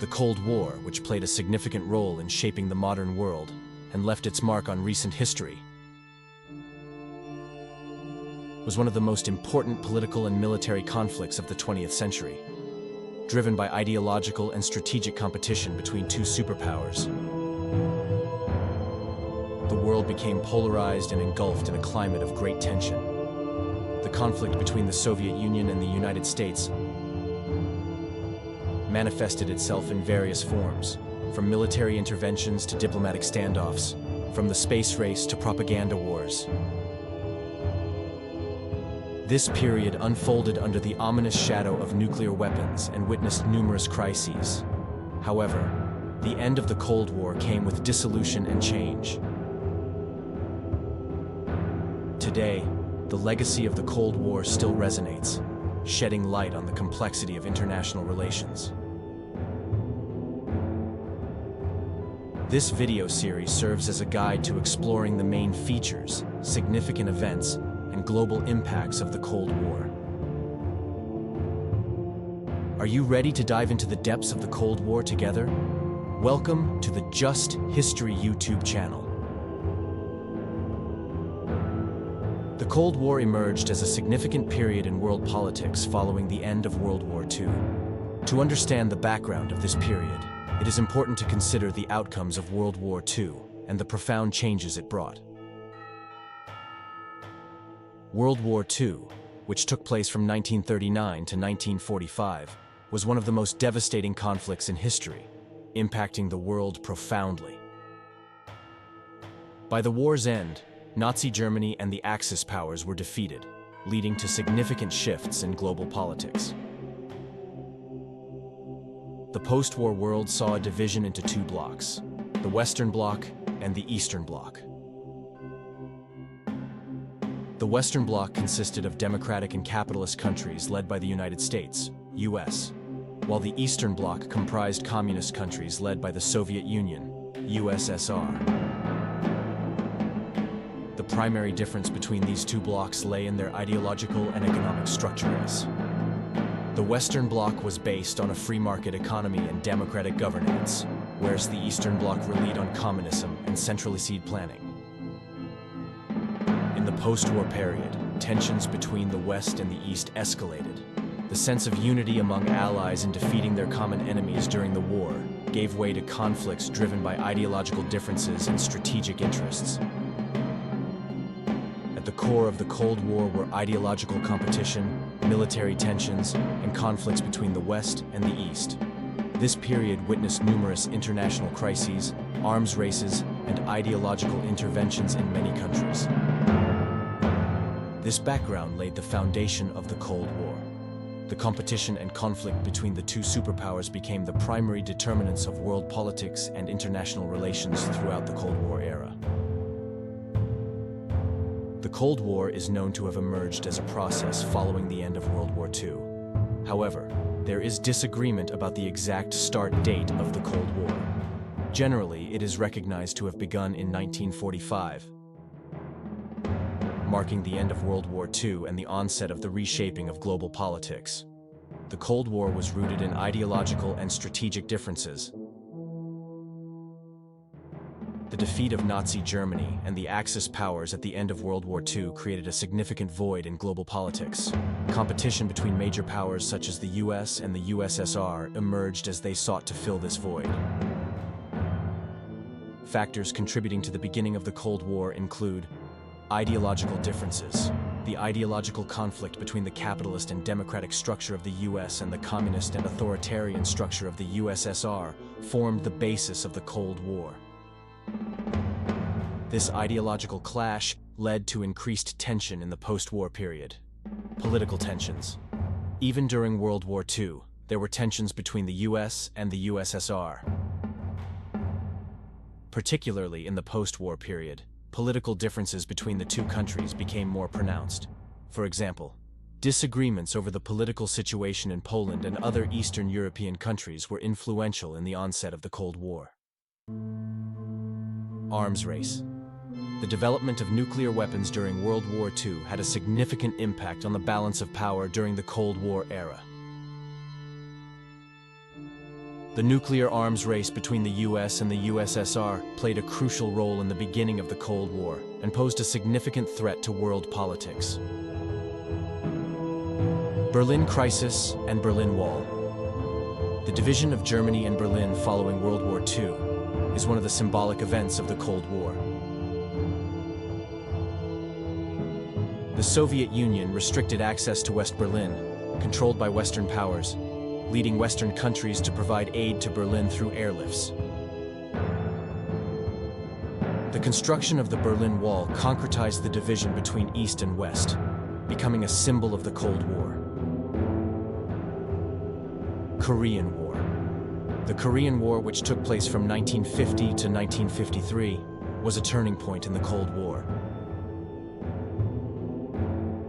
The Cold War, which played a significant role in shaping the modern world and left its mark on recent history, was one of the most important political and military conflicts of the 20th century, driven by ideological and strategic competition between two superpowers. The world became polarized and engulfed in a climate of great tension. The conflict between the Soviet Union and the United States manifested itself in various forms, from military interventions to diplomatic standoffs, from the space race to propaganda wars. This period unfolded under the ominous shadow of nuclear weapons and witnessed numerous crises. However, the end of the Cold War came with dissolution and change. Today, the legacy of the Cold War still resonates, shedding light on the complexity of international relations. This video series serves as a guide to exploring the main features, significant events, and global impacts of the Cold War. Are you ready to dive into the depths of the Cold War together? Welcome to the Just History YouTube channel. The Cold War emerged as a significant period in world politics following the end of World War II. To understand the background of this period, it is important to consider the outcomes of World War II and the profound changes it brought. World War II, which took place from 1939 to 1945, was one of the most devastating conflicts in history, impacting the world profoundly. By the war's end, Nazi Germany and the Axis powers were defeated, leading to significant shifts in global politics. The post-war world saw a division into two blocks, the Western Bloc and the Eastern Bloc. The Western Bloc consisted of democratic and capitalist countries led by the United States, US, while the Eastern Bloc comprised communist countries led by the Soviet Union, USSR. The primary difference between these two blocs lay in their ideological and economic structures. The Western Bloc was based on a free market economy and democratic governance, whereas the Eastern Bloc relied on communism and centralized planning. In the post-war period, tensions between the West and the East escalated. The sense of unity among allies in defeating their common enemies during the war gave way to conflicts driven by ideological differences and strategic interests. At the core of the Cold War were ideological competition, military tensions, and conflicts between the West and the East. This period witnessed numerous international crises, arms races, and ideological interventions in many countries. This background laid the foundation of the Cold War. The competition and conflict between the two superpowers became the primary determinants of world politics and international relations throughout the Cold War era. The Cold War is known to have emerged as a process following the end of World War II. However, there is disagreement about the exact start date of the Cold War. Generally, it is recognized to have begun in 1945, marking the end of World War II and the onset of the reshaping of global politics. The Cold War was rooted in ideological and strategic differences. The defeat of Nazi Germany and the Axis powers at the end of World War II created a significant void in global politics. Competition between major powers such as the US and the USSR emerged as they sought to fill this void. Factors contributing to the beginning of the Cold War include ideological differences. The ideological conflict between the capitalist and democratic structure of the US and the communist and authoritarian structure of the USSR formed the basis of the Cold War. This ideological clash led to increased tension in the post-war period. Political tensions. Even during World War II, there were tensions between the US and the USSR. Particularly in the post-war period, political differences between the two countries became more pronounced. For example, disagreements over the political situation in Poland and other Eastern European countries were influential in the onset of the Cold War. Arms race. The development of nuclear weapons during World War II had a significant impact on the balance of power during the Cold War era. The nuclear arms race between the US and the USSR played a crucial role in the beginning of the Cold War and posed a significant threat to world politics. Berlin Crisis and Berlin Wall. The division of Germany and Berlin following World War II is one of the symbolic events of the Cold War. The Soviet Union restricted access to West Berlin, controlled by Western powers, leading Western countries to provide aid to Berlin through airlifts. The construction of the Berlin Wall concretized the division between East and West, becoming a symbol of the Cold War. Korean War. The Korean War, which took place from 1950 to 1953, was a turning point in the Cold War.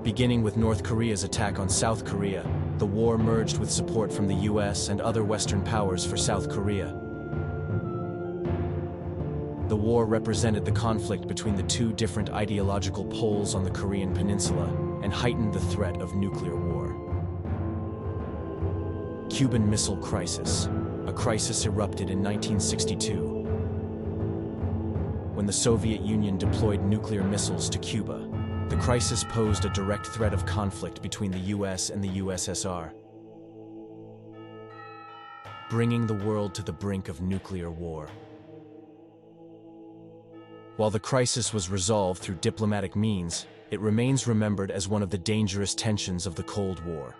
Beginning with North Korea's attack on South Korea, the war merged with support from the US and other Western powers for South Korea. The war represented the conflict between the two different ideological poles on the Korean peninsula and heightened the threat of nuclear war. Cuban Missile Crisis. A crisis erupted in 1962 when the Soviet Union deployed nuclear missiles to Cuba. The crisis posed a direct threat of conflict between the US and the USSR, bringing the world to the brink of nuclear war. While the crisis was resolved through diplomatic means, it remains remembered as one of the dangerous tensions of the Cold War.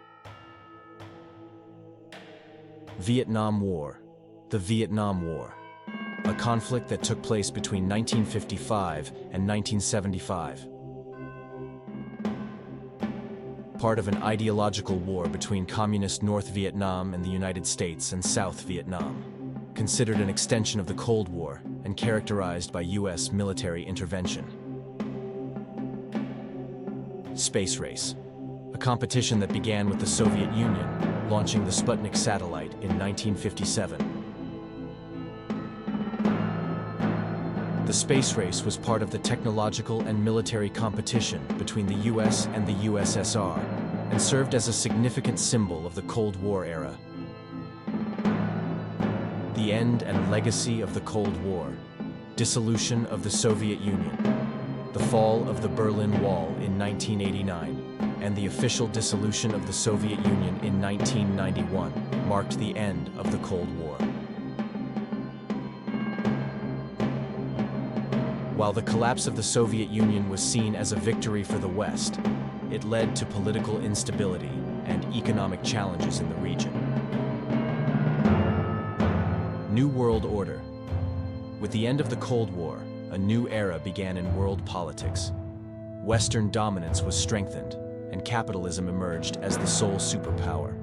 Vietnam War. The Vietnam War. A conflict that took place between 1955 and 1975. Part of an ideological war between communist North Vietnam and the United States and South Vietnam, considered an extension of the Cold War and characterized by US military intervention. Space race. A competition that began with the Soviet Union launching the Sputnik satellite in 1957. The space race was part of the technological and military competition between the US and the USSR and served as a significant symbol of the Cold War era. The end and legacy of the Cold War. Dissolution of the Soviet Union. The fall of the Berlin Wall in 1989 and the official dissolution of the Soviet Union in 1991 marked the end of the Cold War. While the collapse of the Soviet Union was seen as a victory for the West, it led to political instability and economic challenges in the region. New World Order. With the end of the Cold War, a new era began in world politics. Western dominance was strengthened, and capitalism emerged as the sole superpower.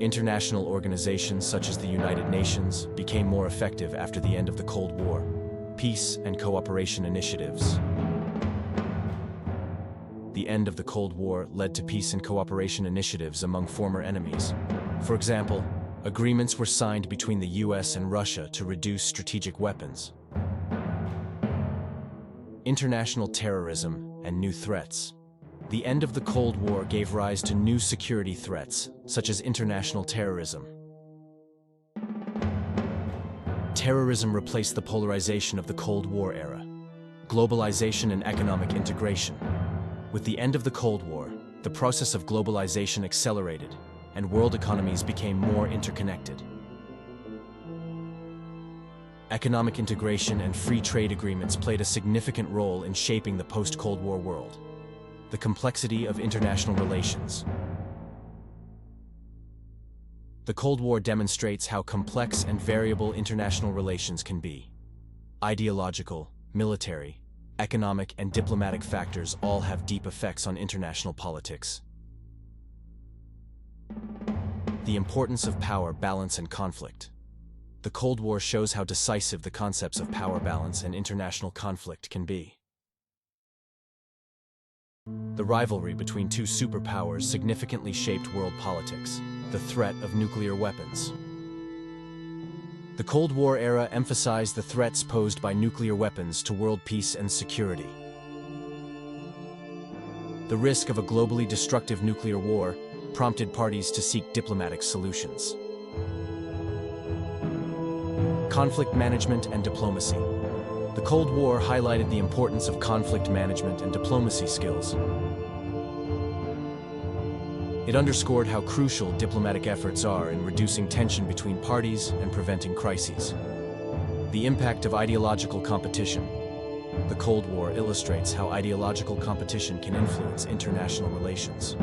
International organizations such as the United Nations became more effective after the end of the Cold War. Peace and cooperation initiatives. The end of the Cold War led to peace and cooperation initiatives among former enemies. For example, agreements were signed between the US and Russia to reduce strategic weapons. International terrorism and new threats. The end of the Cold War gave rise to new security threats, such as international terrorism. Terrorism replaced the polarization of the Cold War era. Globalization and economic integration. With the end of the Cold War, the process of globalization accelerated, and world economies became more interconnected. Economic integration and free trade agreements played a significant role in shaping the post-Cold War world. The complexity of international relations. The Cold War demonstrates how complex and variable international relations can be. Ideological, military, economic, and diplomatic factors all have deep effects on international politics. The importance of power balance and conflict. The Cold War shows how decisive the concepts of power balance and international conflict can be. The rivalry between two superpowers significantly shaped world politics. The threat of nuclear weapons. The Cold War era emphasized the threats posed by nuclear weapons to world peace and security. The risk of a globally destructive nuclear war prompted parties to seek diplomatic solutions. Conflict management and diplomacy. The Cold War highlighted the importance of conflict management and diplomacy skills. It underscored how crucial diplomatic efforts are in reducing tension between parties and preventing crises. The impact of ideological competition. The Cold War illustrates how ideological competition can influence international relations.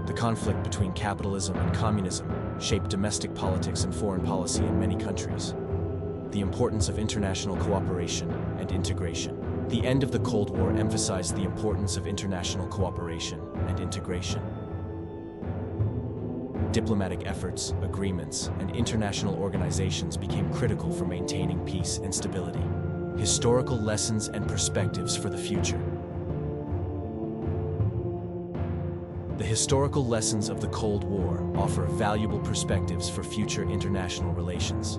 The conflict between capitalism and communism shaped domestic politics and foreign policy in many countries. The importance of international cooperation and integration. The end of the Cold War emphasized the importance of international cooperation and integration. Diplomatic efforts, agreements, and international organizations became critical for maintaining peace and stability. Historical lessons and perspectives for the future. The historical lessons of the Cold War offer valuable perspectives for future international relations.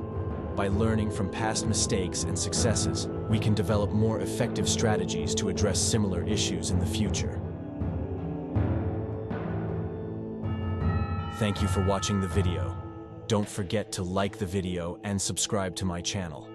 By learning from past mistakes and successes, we can develop more effective strategies to address similar issues in the future. Thank you for watching the video. Don't forget to like the video and subscribe to my channel.